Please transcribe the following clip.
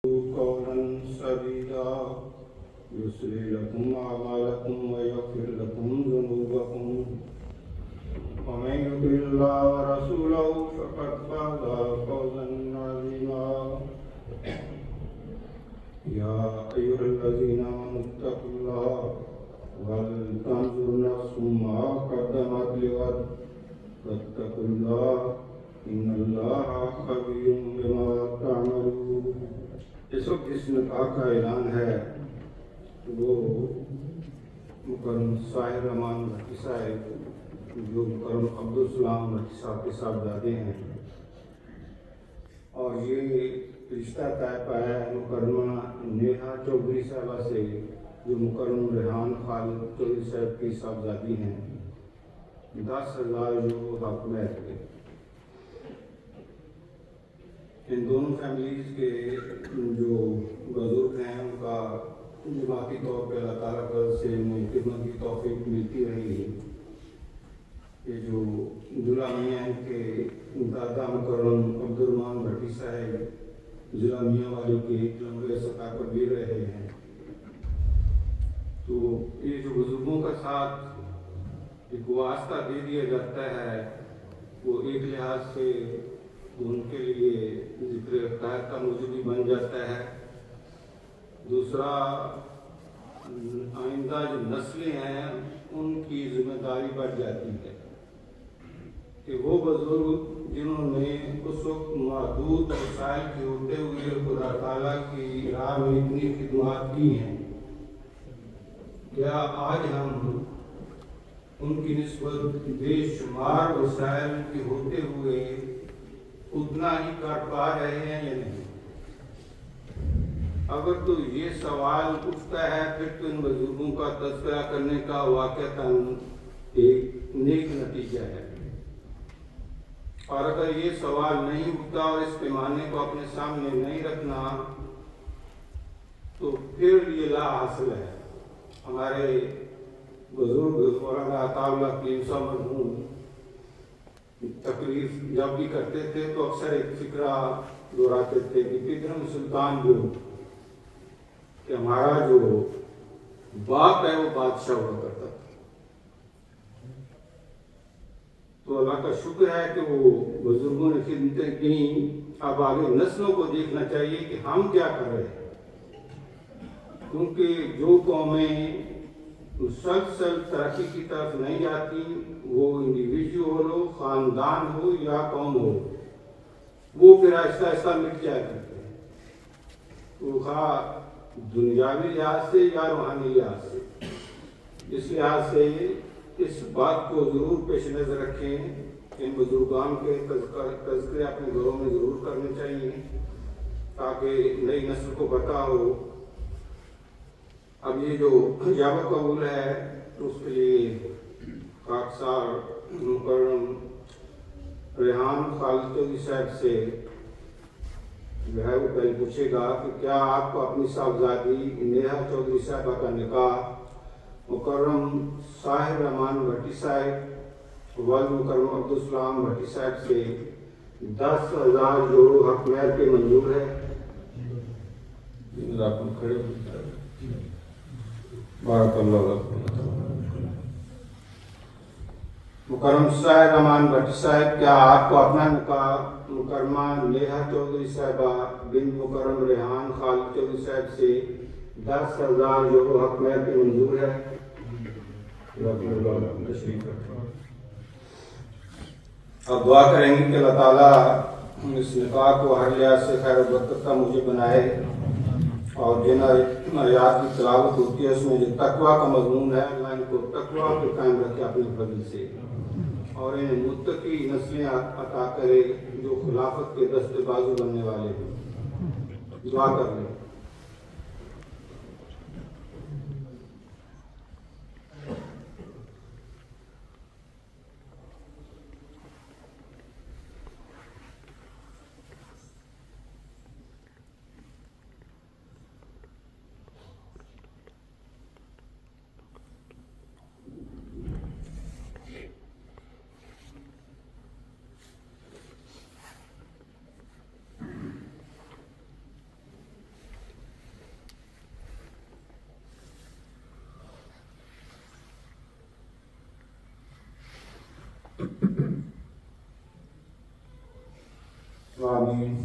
قولا سديدا يصلح لكم أعمالكم ويغفر لكم ذنوبكم ومن يطع الله ورسوله فقد فاز فوزا عظيما يا أيها الذين آمنوا اتقوا الله ولتنظر نفس ما قدمت لغد واتقوا الله إن الله خبير بما تعملون. اس وقت جس نکاح کا اعلان ہے وہ مکرم ساحر رحمان بھٹی صاحب جو مکرم عبدالسلام بھٹی صاحب کے صاحبزادے ہیں، اور یہ رشتہ طے پایا ہے مکرمہ نیہا چودھری صاحبہ سے جو مکرم ریحان خالد چودھری صاحب کی صاحبزادی ہیں. 10,000 جو حق مہر کے ان دونوں فیملیز کے جو بزرگ ہیں ان کا جماعتی طور پہ اللہ تعالیٰ کا سے خدمت کی توفیق ملتی رہی ہے. یہ جو ضلع میاں ہیں کہ دادا مکرم عبدالرحمان بھٹی صاحب ضلع میاں والے کے ایک لمبے سطح پر بھی رہے ہیں. تو یہ جو بزرگوں کا ساتھ ایک واسطہ دے دیا جاتا ہے وہ ایک لحاظ سے ان کے لیے ذکر خیر کا موضوع بھی بن جاتا ہے. دوسرا آئندہ جو نسلیں ہیں ان کی ذمہ داری بڑھ جاتی ہے کہ وہ بزرگ جنہوں نے اس وقت محدود وسائل کے ہوتے ہوئے خدا تعالیٰ کی راہ میں اتنی خدمات کی ہیں، کیا آج ہم ان کی نسبت بے شمار وسائل کے ہوتے ہوئے اتنا ہی کر پا رہے ہیں یا نہیں؟ اگر تو یہ سوال اٹھتا ہے پھر تو ان بزرگوں کا تذکرہ کرنے کا واقعتاً ایک نیک نتیجہ ہے، اور اگر یہ سوال نہیں اٹھتا اور اس پیمانے کو اپنے سامنے نہیں رکھنا تو پھر یہ لا حاصل ہے. ہمارے بزرگ مولانا عطا اللہ کلیم صاحب مرحوم تقریر جب بھی کرتے تھے تو اکثر ایک فکرہ دہراتے تھے کہ پدرم سلطان جو کہ ہمارا جو باپ ہے وہ بادشاہ ہوا کرتا تھا. تو اللہ کا شکر ہے کہ وہ بزرگوں نے خدمتیں کی. اب آگے نسلوں کو دیکھنا چاہیے کہ ہم کیا کر رہے ہیں، کیونکہ جو قومیں مسلسل ترقی کی طرف نہیں جاتی وہ انڈیویجول ہو، خاندان ہو یا قوم ہو، وہ پھر آہستہ آہستہ مٹ جایا کرتے ہیں، وہ خواہ دنیاوی لحاظ سے یا روحانی لحاظ سے. اس لحاظ سے اس بات کو ضرور پیش نظر رکھیں کہ ان بزرگان کے تذکرے اپنے گھروں میں ضرور کرنے چاہیے تاکہ نئی نسل کو پتہ ہو. اب یہ جو اجابہ قبول ہے تو اس کے لیے خاکسار مکرم ریحان خالد چودھری صاحب سے جو ہے وہ پہلے پوچھے گا کہ کیا آپ کو اپنی صاحبزادی نیہا چودھری صاحبہ کا نکاح مکرم ساحر رحمان بھٹی صاحب والد مکرم عبدالسلام بھٹی صاحب سے 10,000 جو حق مہر کے منظور ہے؟ کھڑے بارک اللہ لکم. مکرم ساحر رحمان بھٹی صاحب کیا آپ کو اپنا نکاح مکرمہ نیہا چودھری صاحبہ بن مکرم ریحان خالد چودھری صاحب سے 10,000 جو حق مہر کے منظور ہے؟ اب دعا کریں گے کہ اللہ تعالیٰ اس نکاح کو ہر لحاظ سے خیر و برکت کا موجب بنائے، اور جن آیات کی تلاوت ہوتی ہے اس میں جو تقویٰ کا مضمون ہے اللہ ان کو تقویٰ پہ قائم رکھے اپنے فضل سے، اور انہیں متقی نسلیں عطا کرے جو خلافت کے دست بازو بننے والے ہیں. دعا کر لیں. آمین.